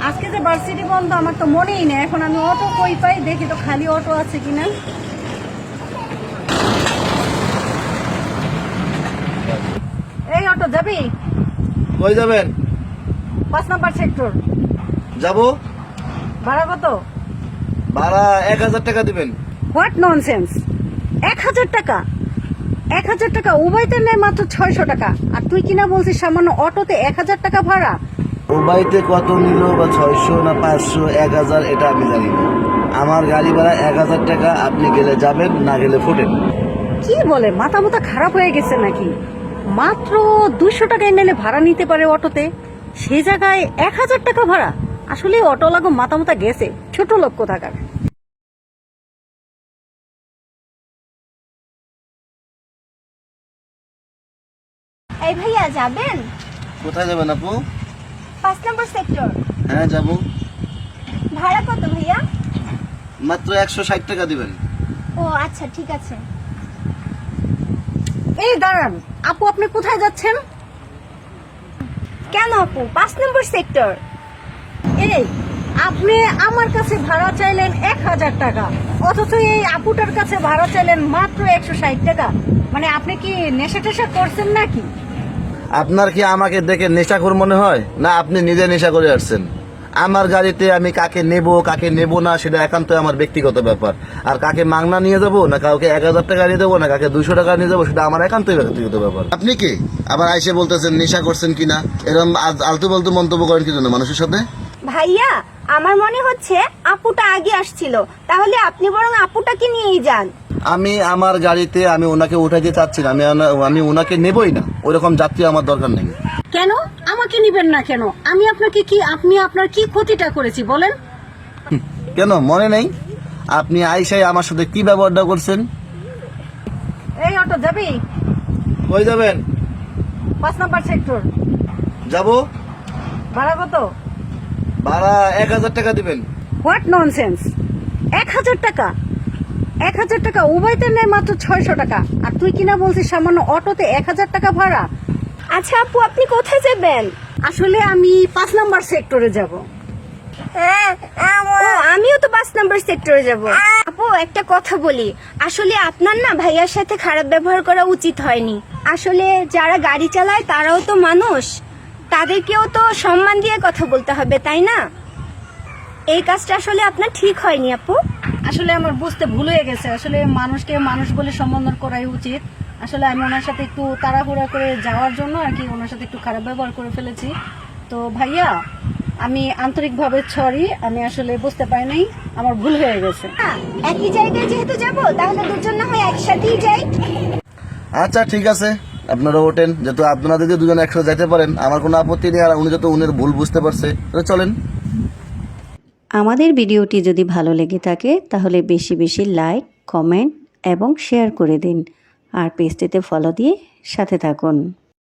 আজকে যে ভার্সিটি বন্ধ আমার তো মনেই নেই। এখন আমি অটো কই পাই, দেখি তো খালি অটো আছে কিনা। এই অটো যাবি? কই যাবেন? 5 নাম্বার সেক্টর। যাব। ভাড়া কত? ভাড়া 1000 টাকা দিবেন। What nonsense! 1000 টাকা? 1000 টাকা উভয়তে নেয় মাত্র 600 টাকা, আর তুই কিনা বলছিস সামান্য অটোতে 1000 টাকা ভাড়া। ও বাড়িতে কত নিল, বা 600 না 500 1000 এটা আমি জানি না। আমার গাড়ি ভাড়া 1000 টাকা। আপনি গেলে যাবেন, না গেলে ফোটেন। কি বলে, মাথা মাথা খারাপ হয়ে গেছে নাকি? মাত্র 200 টাকায় নিলে ভাড়া নিতে পারে অটোতে, সেই জায়গায় 1000 টাকা ভাড়া? আসলে অটো লাগো মাথা মাথা গেছে, ছোট লোক কোথাকার। এই ভাইয়া যাবেন? কোথায় যাবেন আপু? 5 নম্বর সেক্টর। হ্যাঁ যাব। ভাড়া কত ভাইয়া? মাত্র 160 টাকা দিবেন। ও আচ্ছা ঠিক আছে। এই দাঁড়ান আপু, আপনি কোথায় যাচ্ছেন? কেন আপু, 5 নম্বর সেক্টর। এই আপনি আমার কাছে ভাড়া চাইলেন 1000 টাকা, অথচ এই আপুটার কাছে ভাড়া চাইলেন মাত্র 160 টাকা। মানে আপনি কি নেশা টেশা করছেন নাকি? আপনার কি আমাকে দেখে নেশাখোর মনে হয়, না আপনি নিজে নেশা করে আসছেন? আমার গাড়িতে আমি কাকে নেব কাকে নেব না সেটা একান্ত আমার ব্যক্তিগত ব্যাপার। আর কাকে মাংনা নিয়ে যাবো, না কাউকে 1000 টাকা নিয়ে দেবো, না কাকে 200 টাকা নিয়ে যাবো, সেটা আমার একান্তই ব্যক্তিগত ব্যাপার। আপনি কি আবার আইসে বলতেছেন নেশা করছেন কিনা? এরকম আলতু ফালতু মন্তব্য করেন কি জন্য মানুষের সাথে? ভাইয়া আমার মনে হচ্ছে আপুটা আগে আসছিল, তাহলে আপনি বরং আপুটাকে নিয়েই যান। আমি আমার গাড়িতে আমি ওনাকে উঠাইতে চাচ্ছি না, আমি ওনাকে নেবই না। ওইরকম যাত্রী আমার দরকার নেই। কেন আমাকে নিবেন না কেন? আমি আপনাকে কি, আপনি আপনার কি ক্ষতিটা করেছি বলেন? কেন মনে নেই? আপনি আইসাই আমার সাথে কি ব্যবহারটা করছেন? এই অটো যাবি? কই যাবেন? 5 নাম্বার সেক্টর। যাব। ভাড়া কত? ভাড়া 1000 টাকা দিবেন। What nonsense! 1000 টাকা? 1000 টাকা উভয়তে নেয় মাত্র 600 টাকা, আর তুই কিনা বলছিস সামান্য অটোতে 1000 টাকা ভাড়া। আচ্ছা আপু, আপনি কোথায় যাবেন? আসলে আমি 5 নাম্বার সেক্টরে যাব। ও আমিও তো 5 নম্বর সেক্টরে যাব। আপু একটা কথা বলি, আসলে আপনার না ভাইয়ার সাথে খারাপ ব্যবহার করা উচিত হয়নি। আসলে যারা গাড়ি চালায় তারাও তো মানুষ, তাদেরকেও তো সম্মান দিয়ে কথা বলতে হবে, তাই না? এই কাজটা আসলে আপনার ঠিক হয়নি আপু। আসলে আমার বুঝতে ভুল হয়ে গেছে, আসলে মানুষকে মানুষ বলে সম্বোধন করাই উচিত। আসলে আমি ওনার সাথে একটু তাড়াহুড়া করে যাওয়ার জন্য আর কি ওনার সাথে একটু খারাপ ব্যবহার করে ফেলেছি। তো ভাইয়া আমি আন্তরিকভাবে সরি, আমি আসলে বুঝতে পারি নাই, আমার ভুল হয়ে গেছে। একই জায়গায় যেহেতু যাব, তাহলে দুজন না হয় একসাথেই যাই। আচ্ছা ঠিক আছে, আপনারা ওঠেন। যেহেতু আপনাদের যে দুজন একসাথে যেতে পারেন আমার কোনো আপত্তি নেই। আর উনি যত উনি ভুল বুঝতে পারছে, তাহলে চলেন। আমাদের ভিডিওটি যদি ভালো লেগে থাকে তাহলে বেশি বেশি লাইক, কমেন্ট এবং শেয়ার করে দিন। আর পেজটিতে ফলো দিয়ে সাথে থাকুন।